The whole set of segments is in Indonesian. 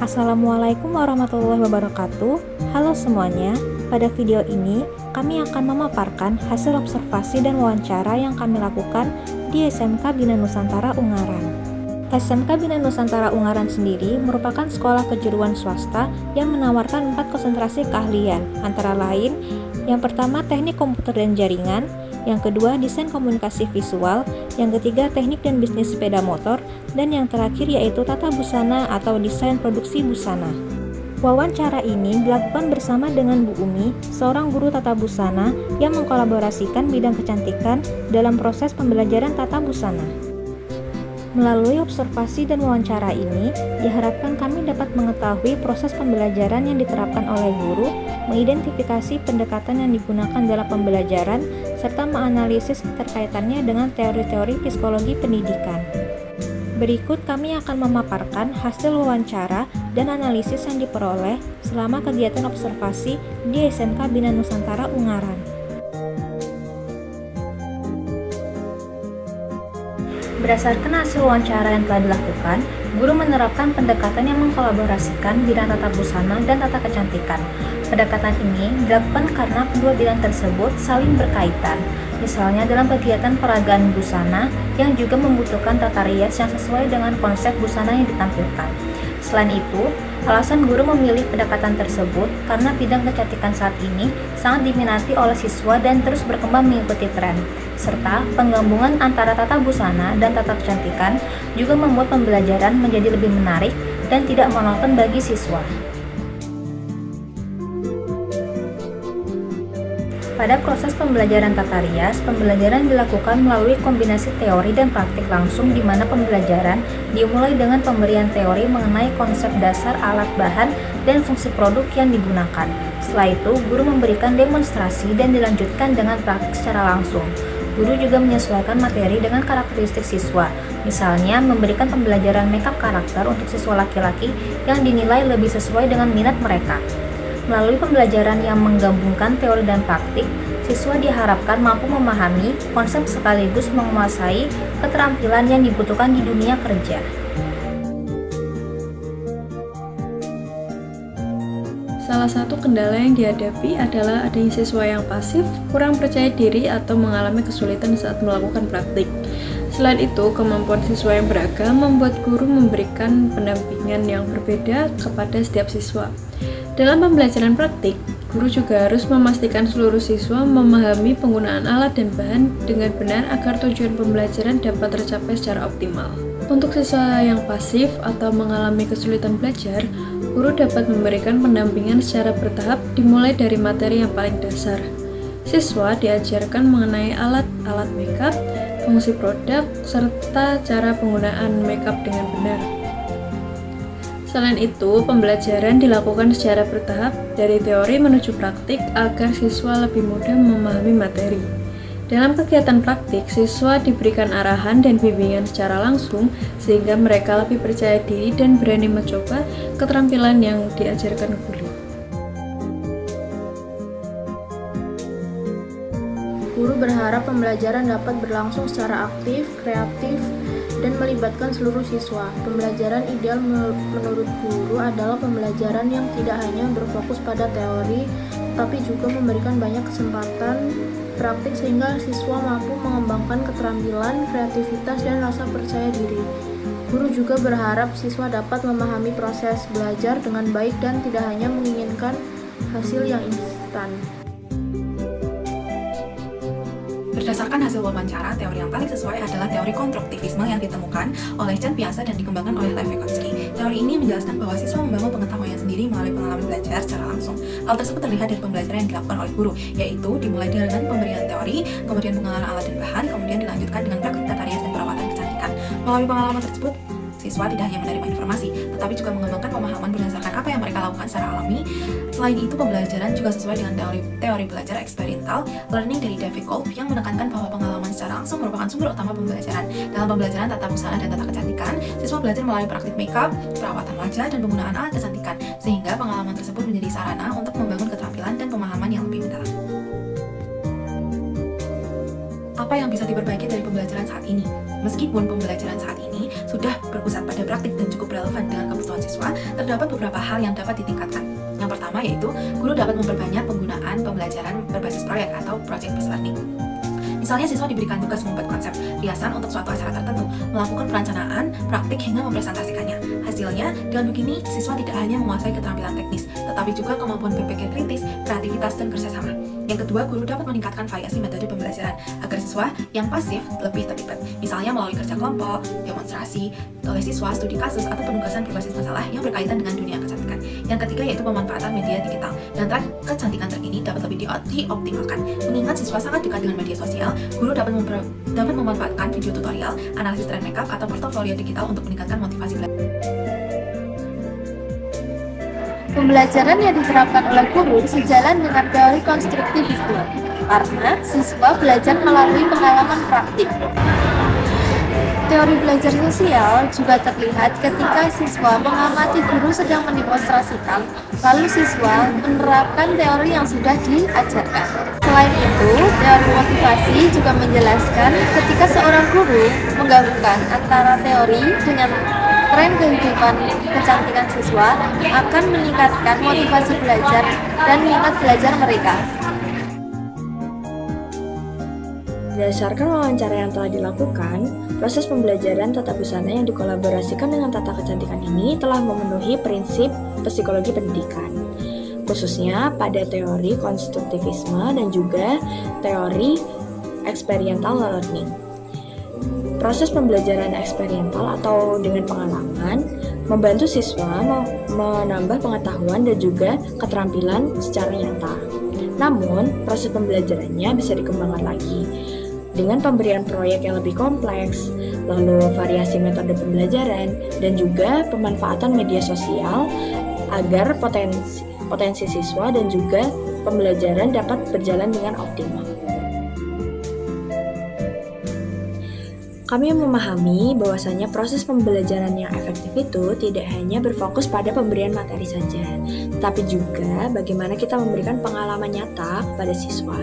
Assalamualaikum warahmatullahi wabarakatuh. Halo semuanya, pada video ini kami akan memaparkan hasil observasi dan wawancara yang kami lakukan di SMK Bina Nusantara Ungaran. SMK Bina Nusantara Ungaran sendiri merupakan sekolah kejuruan swasta yang menawarkan 4 konsentrasi keahlian, antara lain yang pertama teknik komputer dan jaringan, yang kedua desain komunikasi visual, yang ketiga teknik dan bisnis sepeda motor, dan yang terakhir yaitu tata busana atau desain produksi busana. Wawancara ini dilakukan bersama dengan Bu Umi, seorang guru tata busana yang mengkolaborasikan bidang kecantikan dalam proses pembelajaran tata busana. Melalui observasi dan wawancara ini, diharapkan kami dapat mengetahui proses pembelajaran yang diterapkan oleh guru, mengidentifikasi pendekatan yang digunakan dalam pembelajaran, serta menganalisis keterkaitannya dengan teori-teori psikologi pendidikan. Berikut kami akan memaparkan hasil wawancara dan analisis yang diperoleh selama kegiatan observasi di SMK Bina Nusantara Ungaran. Berdasarkan hasil wawancara yang telah dilakukan, guru menerapkan pendekatan yang mengkolaborasikan bidang tata busana dan tata kecantikan. Pendekatan ini dilakukan karena kedua bidang tersebut saling berkaitan, misalnya dalam kegiatan peragaan busana yang juga membutuhkan tata rias yang sesuai dengan konsep busana yang ditampilkan. Selain itu, alasan guru memilih pendekatan tersebut karena bidang kecantikan saat ini sangat diminati oleh siswa dan terus berkembang mengikuti tren, serta penggabungan antara tata busana dan tata kecantikan juga membuat pembelajaran menjadi lebih menarik dan tidak monoton bagi siswa. Pada proses pembelajaran tata rias, pembelajaran dilakukan melalui kombinasi teori dan praktik langsung di mana pembelajaran dimulai dengan pemberian teori mengenai konsep dasar alat bahan dan fungsi produk yang digunakan. Setelah itu, guru memberikan demonstrasi dan dilanjutkan dengan praktik secara langsung. Guru juga menyesuaikan materi dengan karakteristik siswa, misalnya memberikan pembelajaran makeup karakter untuk siswa laki-laki yang dinilai lebih sesuai dengan minat mereka. Melalui pembelajaran yang menggabungkan teori dan praktik, siswa diharapkan mampu memahami konsep sekaligus menguasai keterampilan yang dibutuhkan di dunia kerja. Salah satu kendala yang dihadapi adalah adanya siswa yang pasif, kurang percaya diri, atau mengalami kesulitan saat melakukan praktik. Selain itu, kemampuan siswa yang beragam membuat guru memberikan pendampingan yang berbeda kepada setiap siswa. Dalam pembelajaran praktik, guru juga harus memastikan seluruh siswa memahami penggunaan alat dan bahan dengan benar agar tujuan pembelajaran dapat tercapai secara optimal. Untuk siswa yang pasif atau mengalami kesulitan belajar, guru dapat memberikan pendampingan secara bertahap dimulai dari materi yang paling dasar. Siswa diajarkan mengenai alat-alat makeup, fungsi produk, serta cara penggunaan makeup dengan benar. Selain itu, pembelajaran dilakukan secara bertahap dari teori menuju praktik agar siswa lebih mudah memahami materi. Dalam kegiatan praktik, siswa diberikan arahan dan bimbingan secara langsung sehingga mereka lebih percaya diri dan berani mencoba keterampilan yang diajarkan guru. Guru berharap pembelajaran dapat berlangsung secara aktif, kreatif, dan melibatkan seluruh siswa. Pembelajaran ideal menurut guru adalah pembelajaran yang tidak hanya berfokus pada teori, tapi juga memberikan banyak kesempatan praktik sehingga siswa mampu mengembangkan keterampilan, kreativitas, dan rasa percaya diri. Guru juga berharap siswa dapat memahami proses belajar dengan baik dan tidak hanya menginginkan hasil yang instan. Berdasarkan hasil wawancara, teori yang paling sesuai adalah teori konstruktivisme yang ditemukan oleh Chan Piaget dan dikembangkan oleh Lev Vygotsky. Teori ini menjelaskan bahwa siswa membangun pengetahuannya sendiri melalui pengalaman belajar secara langsung. Hal tersebut terlihat dari pembelajaran yang dilakukan oleh guru, yaitu dimulai dengan pemberian teori, kemudian pengenalan alat dan bahan, kemudian dilanjutkan dengan praktik tata rias dan perawatan kecantikan. Melalui pengalaman tersebut, siswa tidak hanya menerima informasi, tetapi juga mengembangkan pemahaman berdasarkan apa yang mereka lakukan secara alami. Selain itu, pembelajaran juga sesuai dengan teori belajar eksperimental learning dari David Kolb yang menekankan bahwa pengalaman secara langsung merupakan sumber utama pembelajaran. Dalam pembelajaran tata busana dan tata kecantikan, siswa belajar melalui praktik makeup, perawatan wajah, dan penggunaan alat kecantikan, sehingga pengalaman tersebut menjadi sarana untuk membangun keterampilan dan pemahaman yang lebih mendalam. Apa yang bisa diperbaiki dari pembelajaran saat ini? Meskipun pembelajaran saat ini sudah berpusat pada praktik dan cukup relevan dengan kebutuhan siswa, siswa, terdapat beberapa hal yang dapat ditingkatkan. Yang pertama yaitu guru dapat memperbanyak penggunaan pembelajaran berbasis proyek atau project-based learning. Misalnya siswa diberikan tugas membuat konsep riasan untuk suatu acara tertentu, melakukan perencanaan, praktik hingga mempresentasikannya. Hasilnya, dengan begini siswa tidak hanya menguasai keterampilan teknis, tetapi juga kemampuan berpikir kritis, kreativitas, dan kerjasama. Yang kedua, guru dapat meningkatkan variasi metode pembelajaran agar siswa yang pasif lebih terlibat, misalnya melalui kerja kelompok, demonstrasi oleh siswa, studi kasus, atau penugasan berbasis masalah yang berkaitan dengan dunia kecantikan. Yang ketiga yaitu pemanfaatan media digital dan tren kecantikan terkini dapat lebih dioptimalkan. Mengingat siswa sangat dekat dengan media sosial, guru dapat memanfaatkan video tutorial, analisis tren makeup, atau portofolio digital untuk meningkatkan motivasi belajar. Pembelajaran yang diterapkan oleh guru sejalan dengan teori konstruktivisme, karena siswa belajar melalui pengalaman praktik. Teori belajar sosial juga terlihat ketika siswa mengamati guru sedang mendemonstrasikan, lalu siswa menerapkan teori yang sudah diajarkan. Selain itu, teori motivasi juga menjelaskan ketika seorang guru menggabungkan antara teori dengan tren kehidupan kecantikan siswa akan meningkatkan motivasi belajar dan minat belajar mereka. Berdasarkan wawancara yang telah dilakukan, proses pembelajaran tata busana yang dikolaborasikan dengan tata kecantikan ini telah memenuhi prinsip psikologi pendidikan, khususnya pada teori konstruktivisme dan juga teori experiential learning. Proses pembelajaran eksperimental atau dengan pengalaman membantu siswa menambah pengetahuan dan juga keterampilan secara nyata. Namun, proses pembelajarannya bisa dikembangkan lagi dengan pemberian proyek yang lebih kompleks, lalu variasi metode pembelajaran, dan juga pemanfaatan media sosial agar potensi siswa dan juga pembelajaran dapat berjalan dengan optimal. Kami memahami bahwasanya proses pembelajaran yang efektif itu tidak hanya berfokus pada pemberian materi saja, tapi juga bagaimana kita memberikan pengalaman nyata kepada siswa.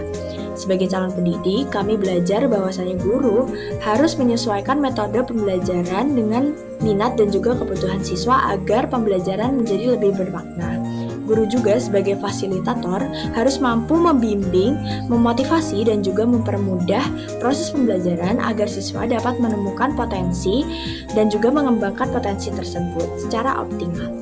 Sebagai calon pendidik, kami belajar bahwasanya guru harus menyesuaikan metode pembelajaran dengan minat dan juga kebutuhan siswa agar pembelajaran menjadi lebih bermakna. Guru juga sebagai fasilitator harus mampu membimbing, memotivasi, dan juga mempermudah proses pembelajaran agar siswa dapat menemukan potensi dan juga mengembangkan potensi tersebut secara optimal.